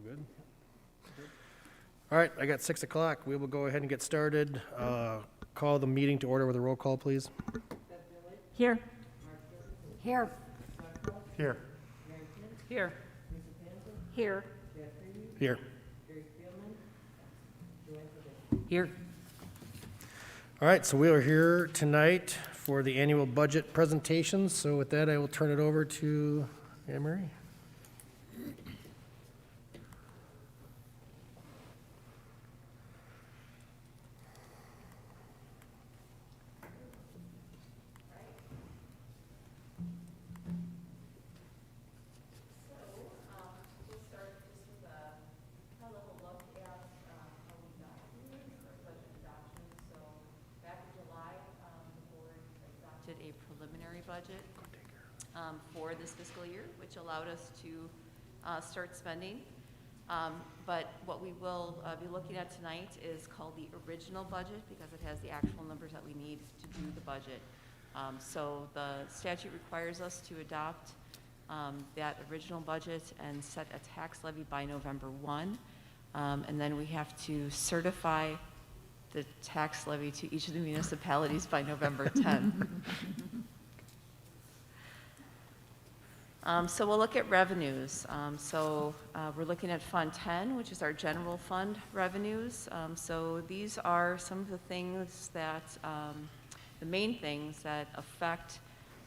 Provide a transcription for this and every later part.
All good? All right, I got 6 o'clock. We will go ahead and get started. Call the meeting to order with a roll call, please. Here. Here. Here. Here. Here. Here. Here. All right, so we are here tonight for the annual budget presentation. So with that, I will turn it over to Anne Marie. A preliminary budget for this fiscal year, which allowed us to start spending. But what we will be looking at tonight is called the original budget because it has the actual numbers that we need to do the budget. So the statute requires us to adopt that original budget and set a tax levy by November 1. And then we have to certify the tax levy to each of the municipalities by November 10. So we'll look at revenues. We're looking at Fund 10, which is our general fund revenues. So these are some of the things that, the main things that affect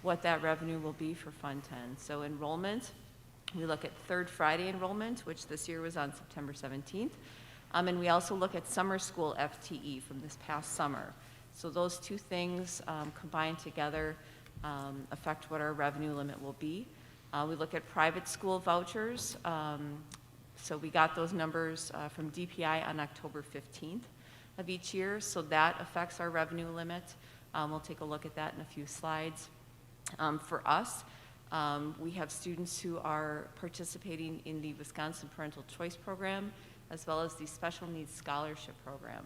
what that revenue will be for Fund 10. So enrollment, we look at third Friday enrollment, which this year was on September 17th. And we also look at summer school FTE from this past summer. So those two things combined together affect what our revenue limit will be. We look at private school vouchers. So we got those numbers from DPI on October 15th of each year. So that affects our revenue limit. We'll take a look at that in a few slides. For us, we have students who are participating in the Wisconsin Parental Choice Program, as well as the Special Needs Scholarship Program.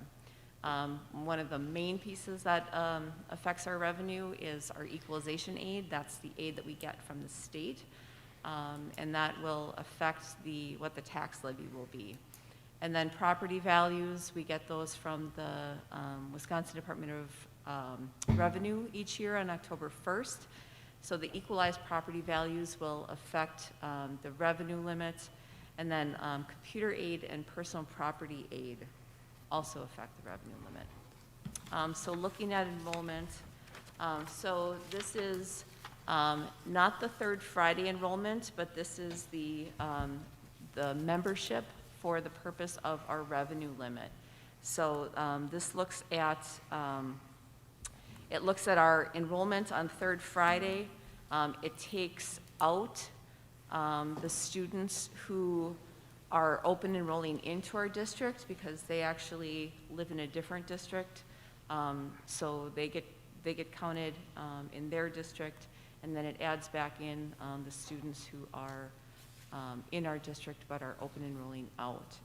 One of the main pieces that affects our revenue is our Equalization Aid. That's the aid that we get from the state, and that will affect what the tax levy will be. And then property values, we get those from the Wisconsin Department of Revenue each year on October 1st. So the equalized property values will affect the revenue limit. And then computer aid and personal property aid also affect the revenue limit. So looking at enrollment, so this is not the third Friday enrollment, but this is the membership for the purpose of our revenue limit. So this looks at, it looks at our enrollment on third Friday. It takes out the students who are open enrolling into our district because they actually live in a different district. So they get counted in their district, and then it adds back in the students who are in our district but are open enrolling out.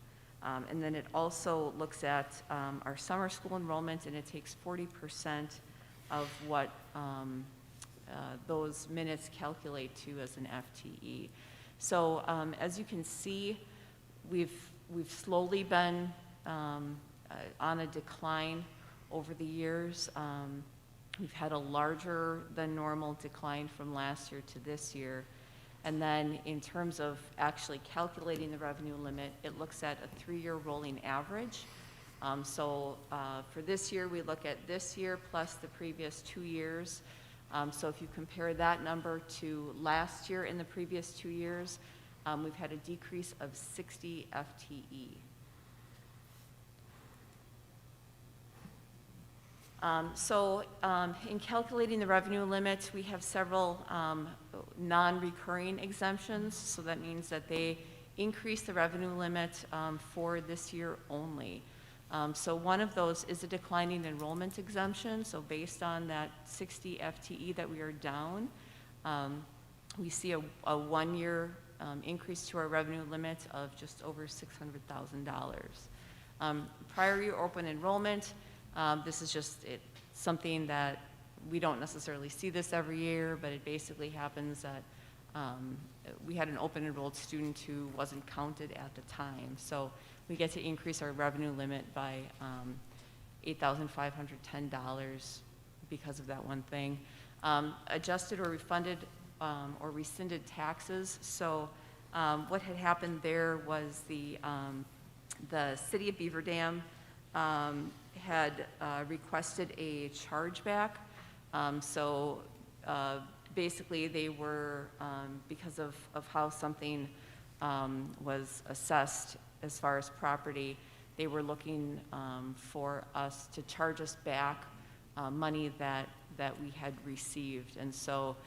And then it also looks at our summer school enrollment, and it takes 40% of what those minutes calculate to as an FTE. So as you can see, we've slowly been on a decline over the years. We've had a larger than normal decline from last year to this year. And then in terms of actually calculating the revenue limit, it looks at a 3-year rolling average. For this year, we look at this year plus the previous 2 years. So if you compare that number to last year in the previous 2 years, we've had a decrease of 60 FTE. In calculating the revenue limit, we have several non-recurring exemptions. So that means that they increase the revenue limit for this year only. So one of those is a declining enrollment exemption. So based on that 60 FTE that we are down, we see a 1-year increase to our revenue limit of just over $600,000. Prior year open enrollment, this is just something that we don't necessarily see this every year, but it basically happens that we had an open enrolled student who wasn't counted at the time. So we get to increase our revenue limit by $8,510 because of that one thing. Adjusted or refunded or rescinded taxes. So what had happened there was the city of Beaver Dam had requested a chargeback. Basically they were, because of how something was assessed as far as property, they were looking for us to charge us back money that we had received. And so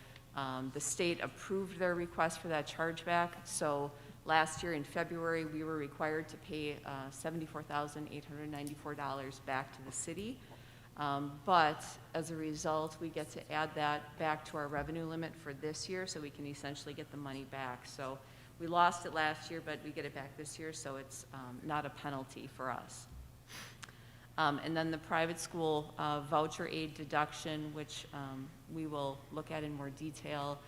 the state approved their request for that chargeback. So last year in February, we were required to pay $74,894 back to the city. But as a result, we get to add that back to our revenue limit for this year, so we can essentially get the money back. So we lost it last year, but we get it back this year, so it's not a penalty for us. And then the private school voucher aid deduction, which we will look at in more detail,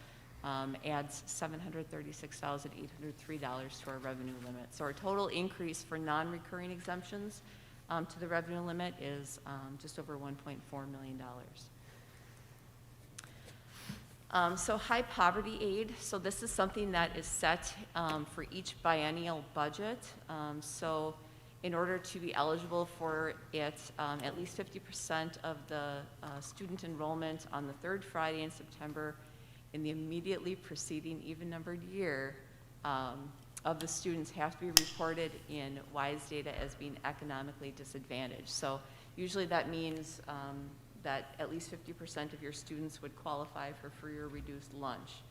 adds $736,803 to our revenue limit. So our total increase for non-recurring exemptions to the revenue limit is just over $1.4 million. So high poverty aid, so this is something that is set for each biennial budget. So in order to be eligible for it, at least 50% of the student enrollment on the third Friday in September in the immediately preceding even-numbered year of the students have to be reported in WISE data as being economically disadvantaged. So usually that means that at least 50% of your students would qualify for free or reduced lunch.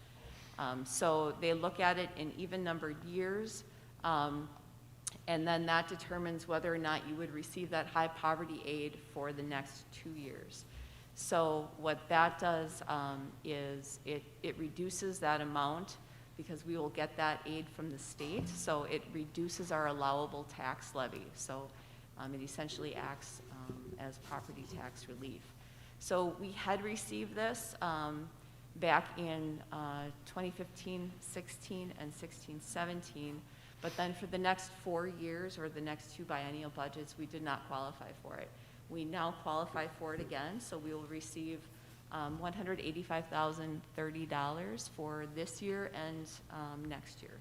So they look at it in even-numbered years, and then that determines whether or not you would receive that high poverty aid for the next 2 years. So what that does is it reduces that amount because we will get that aid from the state, so it reduces our allowable tax levy. So it essentially acts as property tax relief. So we had received this back in 2015, 16, and 16, 17, but then for the next 4 years or the next 2 biennial budgets, we did not qualify for it. We now qualify for it again, so we will receive $185,030 for this year and next year.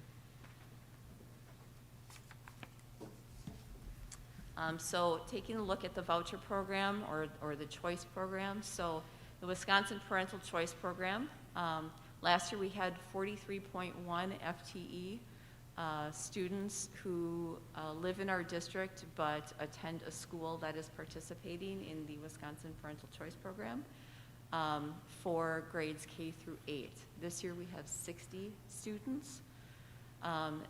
So taking a look at the voucher program or the choice program, so the Wisconsin Parental Choice Program, last year we had 43.1 FTE students who live in our district but attend a school that is participating in the Wisconsin Parental Choice Program for grades K through 8. This year we have 60 students.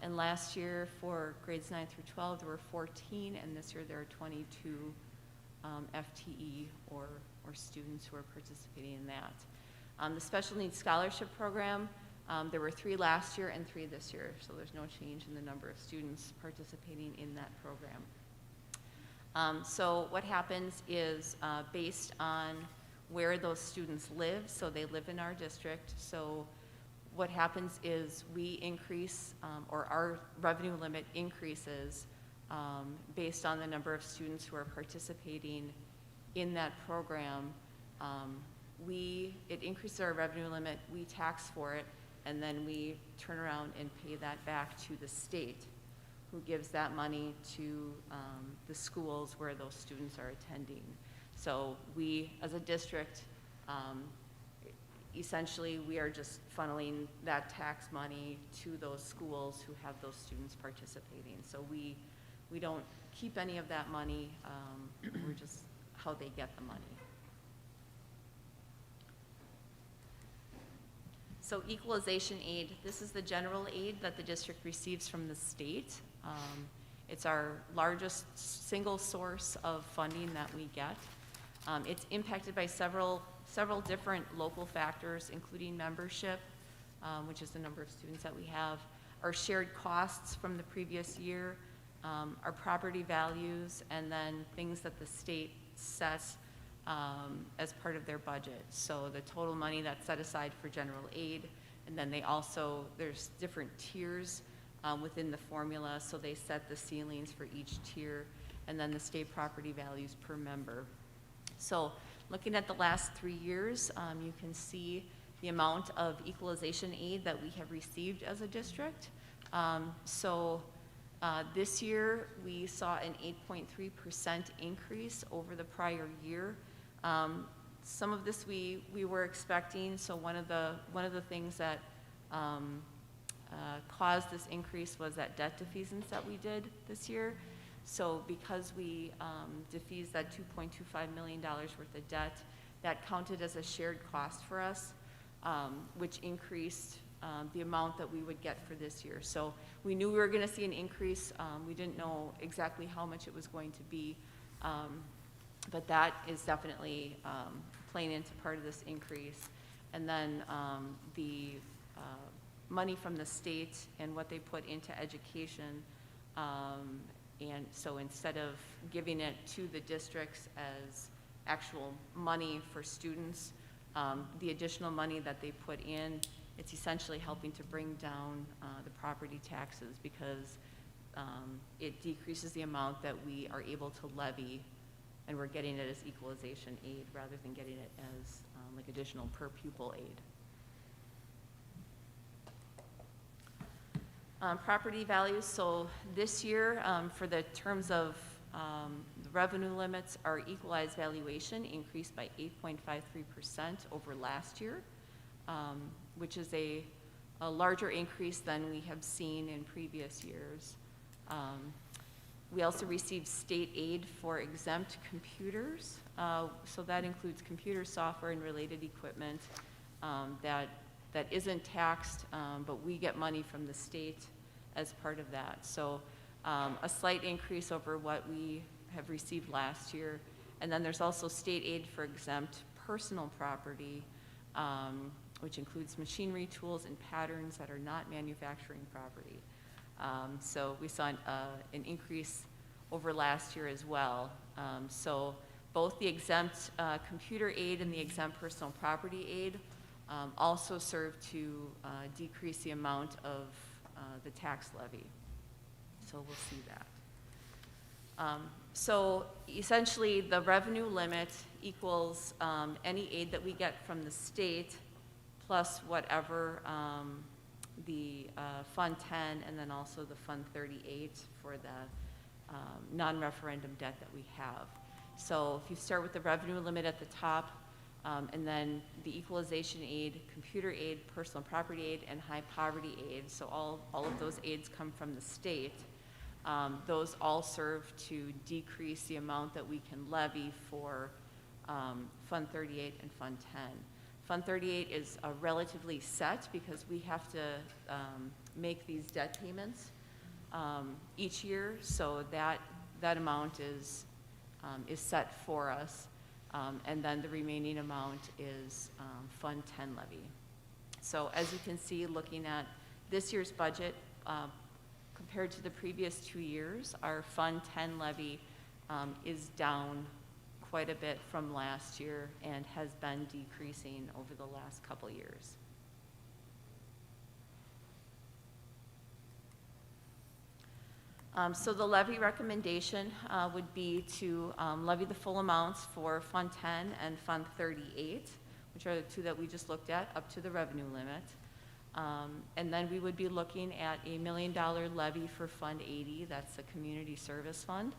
And last year for grades 9 through 12 there were 14, and this year there are 22 FTE or students who are participating in that. The Special Needs Scholarship Program, there were 3 last year and 3 this year, so there's no change in the number of students participating in that program. So what happens is based on where those students live, so they live in our district, so what happens is we increase, or our revenue limit increases based on the number of students who are participating in that program. It increases our revenue limit, we tax for it, and then we turn around and pay that back to the state, who gives that money to the schools where those students are attending. So we, as a district, essentially we are just funneling that tax money to those schools who have those students participating. So we don't keep any of that money, we're just how they get the money. So equalization aid, this is the general aid that the district receives from the state. It's our largest single source of funding that we get. It's impacted by several different local factors, including membership, which is the number of students that we have, our shared costs from the previous year, our property values, and then things that the state sets as part of their budget. So the total money that's set aside for general aid And then there's different tiers within the formula, so they set the ceilings for each tier, and then the state property values per member. So looking at the last 3 years, you can see the amount of equalization aid that we have received as a district. This year, we saw an 8.3% increase over the prior year. Some of this we were expecting, so one of the things that caused this increase was that debt defeasance that we did this year. So because we defeased that $2.25 million worth of debt, that counted as a shared cost for us, which increased the amount that we would get for this year. So we knew we were going to see an increase. We didn't know exactly how much it was going to be, but that is definitely playing into part of this increase. And then the money from the state and what they put into education, and so instead of giving it to the districts as actual money for students, the additional money that they put in, it's essentially helping to bring down the property taxes, because it decreases the amount that we are able to levy, and we're getting it as equalization aid rather than getting it as like additional per pupil aid. Property values, so this year, for the terms of the revenue limits, our equalized valuation increased by 8.53% over last year, which is a larger increase than we have seen in previous years. We also received state aid for exempt computers, so that includes computer software and related equipment that isn't taxed, but we get money from the state as part of that. So a slight increase over what we have received last year. And then there's also state aid for exempt personal property, which includes machinery, tools, and patterns that are not manufacturing property. So we saw an increase over last year as well. So both the exempt computer aid and the exempt personal property aid also serve to decrease the amount of the tax levy. So we'll see that. So essentially, the revenue limit equals any aid that we get from the state plus whatever the Fund 10 and then also the Fund 38 for the non-referendum debt that we have. So if you start with the revenue limit at the top, and then the equalization aid, computer aid, personal property aid, and high poverty aid, so all of those aids come from the state. Those all serve to decrease the amount that we can levy for Fund 38 and Fund 10. Fund 38 is relatively set because we have to make these debt payments each year, so that amount is set for us. And then the remaining amount is Fund 10 levy. So as you can see, looking at this year's budget, compared to the previous 2 years, our Fund 10 levy is down quite a bit from last year and has been decreasing over the last couple years. So the levy recommendation would be to levy the full amounts for Fund 10 and Fund 38, which are the two that we just looked at, up to the revenue limit. And then we would be looking at $1 million levy for Fund 80, that's the community service fund,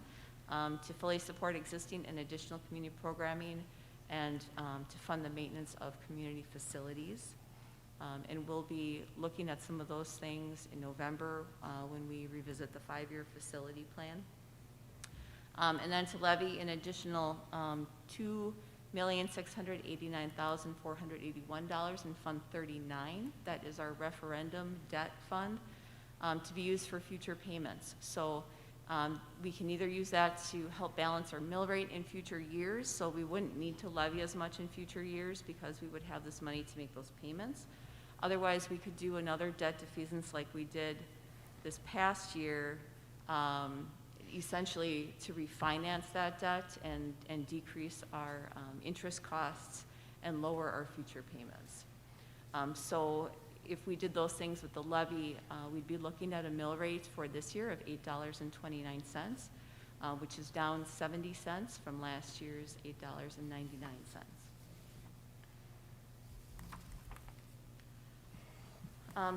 to fully support existing and additional community programming and to fund the maintenance of community facilities. And we'll be looking at some of those things in November when we revisit the 5-year facility plan. And then to levy an additional $2,689,481 in Fund 39, that is our referendum debt fund, to be used for future payments. So we can either use that to help balance our mill rate in future years, so we wouldn't need to levy as much in future years because we would have this money to make those payments. Otherwise, we could do another debt defeasance like we did this past year, essentially to refinance that debt and decrease our interest costs and lower our future payments. So if we did those things with the levy, we'd be looking at a mill rate for this year of $8.29, which is down 70 cents from last year's $8.99.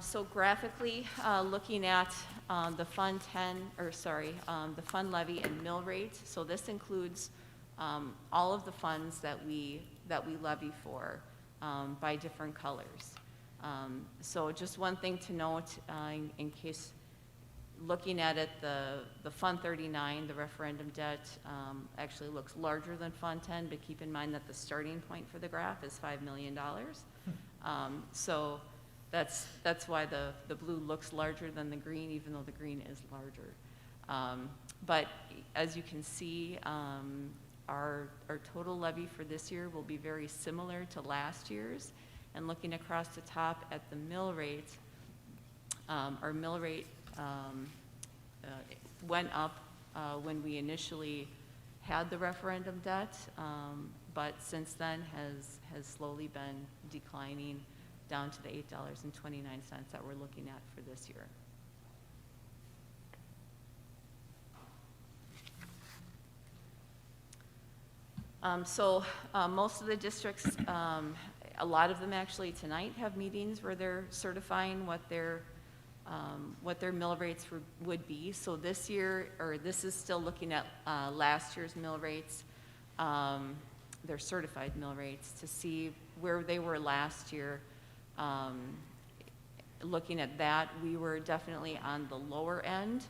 So graphically, looking at the Fund 10, the fund levy and mill rate. So this includes all of the funds that we levy for by different colors. So just one thing to note, in case looking at it, the Fund 39, the referendum debt, actually looks larger than Fund 10, but keep in mind that the starting point for the graph is $5 million. So that's why the blue looks larger than the green, even though the green is larger. But as you can see, our total levy for this year will be very similar to last year's. And looking across the top at the mill rate, our mill rate went up when we initially had the referendum debt, but since then has slowly been declining down to the $8.29 that we're looking at for this year. Most of the districts, a lot of them actually tonight have meetings where they're certifying what their mill rates would be. So this year, or this is still looking at last year's mill rates, their certified mill rates, to see where they were last year. Looking at that, we were definitely on the lower end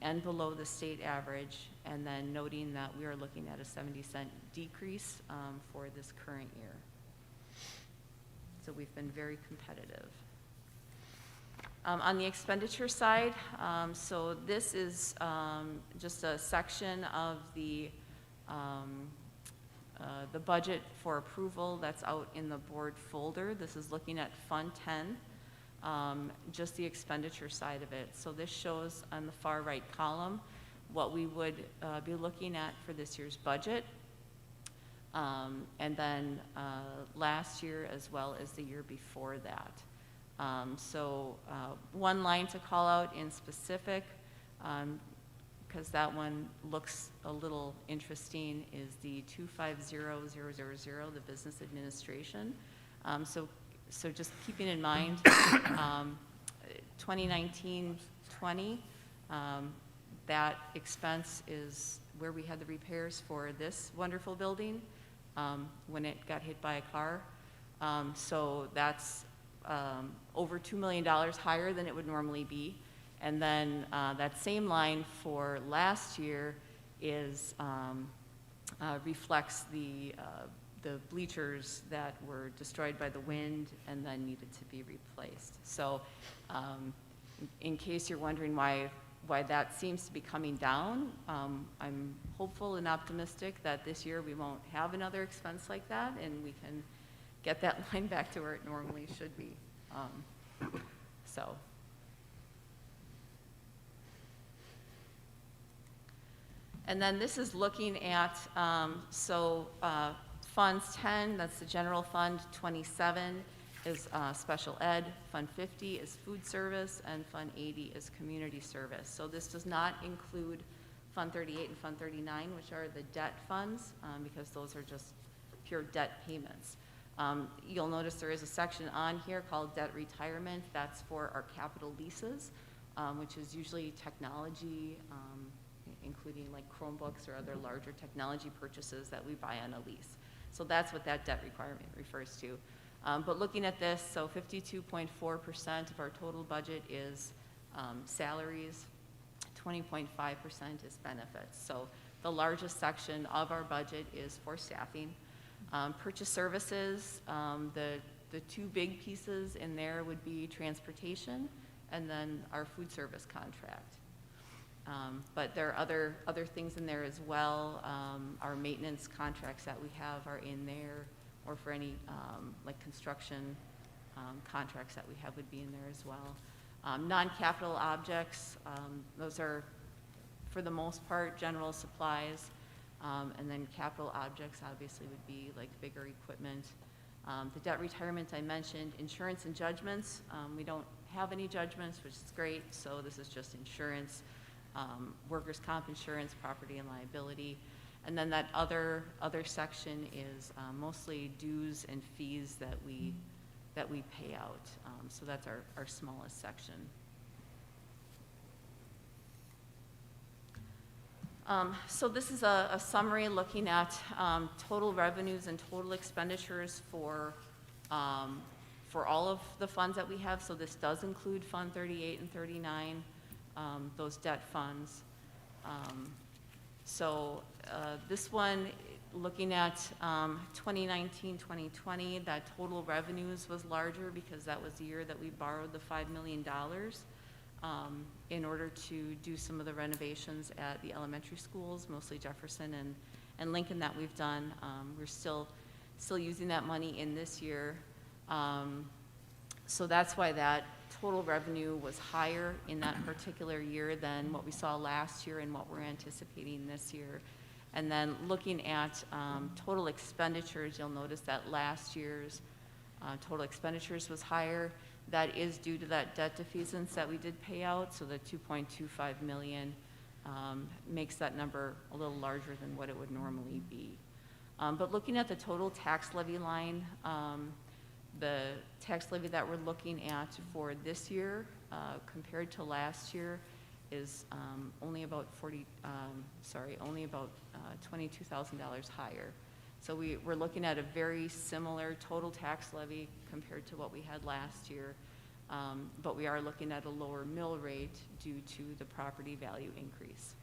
and below the state average, and then noting that we are looking at a 70-cent decrease for this current year. So we've been very competitive. On the expenditure side, so this is just a section of the budget for approval that's out in the board folder. This is looking at Fund 10, just the expenditure side of it. So this shows on the far right column what we would be looking at for this year's budget, and then last year as well as the year before that. One line to call out in specific, because that one looks a little interesting, is the 250000, the business administration. So just keeping in mind, 2019-20, that expense is where we had the repairs for this wonderful building when it got hit by a car. So that's over $2 million higher than it would normally be. And then that same line for last year is reflects the bleachers that were destroyed by the wind and then needed to be replaced. So in case you're wondering why that seems to be coming down, I'm hopeful and optimistic that this year we won't have another expense like that, and we can get that line back to where it normally should be. And then this is looking at, Funds 10, that's the general fund, 27 is special ed, Fund 50 is food service, and Fund 80 is community service. So this does not include Fund 38 and Fund 39, which are the debt funds, because those are just pure debt payments. You'll notice there is a section on here called debt retirement. That's for our capital leases, which is usually technology, including like Chromebooks or other larger technology purchases that we buy on a lease. So that's what that debt requirement refers to. But looking at this, so 52.4% of our total budget is salaries, 20.5% is benefits. So the largest section of our budget is for staffing. Purchase services, the two big pieces in there would be transportation and then our food service contract. But there are other things in there as well. Our maintenance contracts that we have are in there, or for any like construction contracts that we have would be in there as well. Non-capital objects, those are for the most part general supplies, and then capital objects obviously would be like bigger equipment The debt retirement I mentioned, insurance and judgments. We don't have any judgments, which is great, so this is just insurance, workers' comp insurance, property and liability. And then that other section is mostly dues and fees that we pay out. So that's our smallest section. So this is a summary looking at total revenues and total expenditures for all of the funds that we have. So this does include Fund 38 and 39, those debt funds. This one, looking at 2019, 2020, that total revenues was larger because that was the year that we borrowed the $5 million in order to do some of the renovations at the elementary schools, mostly Jefferson and Lincoln that we've done. We're still using that money in this year. So that's why that total revenue was higher in that particular year than what we saw last year and what we're anticipating this year. And then looking at total expenditures, you'll notice that last year's total expenditures was higher. That is due to that debt defeasance that we did pay out, so the $2.25 million makes that number a little larger than what it would normally be. But looking at the total tax levy line, the tax levy that we're looking at for this year compared to last year is only about $22,000 higher. So we're looking at a very similar total tax levy compared to what we had last year, but we are looking at a lower mill rate due to the property value increase.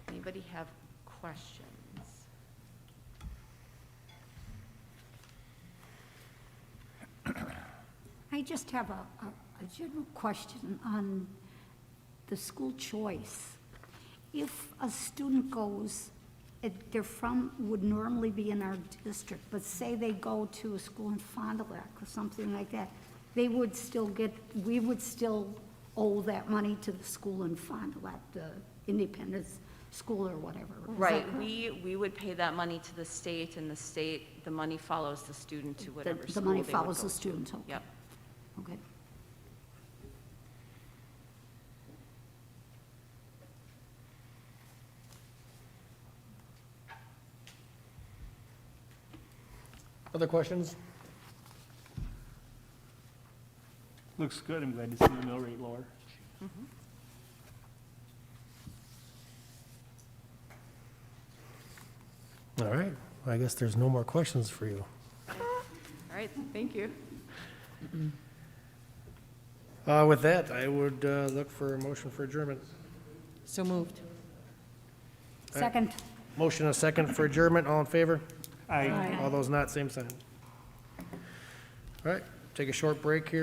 Anybody have questions? I just have a general question on the school choice. If a student goes, would normally be in our district, but say they go to a school in Fond du Lac or something like that, we would still owe that money to the school in Fond du Lac, the independent school or whatever. Is that Right, correct? we would pay that money to the state, and the money follows the student to whatever The school money they would follows go the to. student, okay. Yep. Okay. Other questions? Looks good. I'm glad to see the mill rate lower. All right, I guess there's no more questions for you. All right, thank you. With that, I would look for a motion for adjournment. So moved. Second. Motion a second for adjournment, all in favor? Aye. All those not, same sign. All right, take a short break here.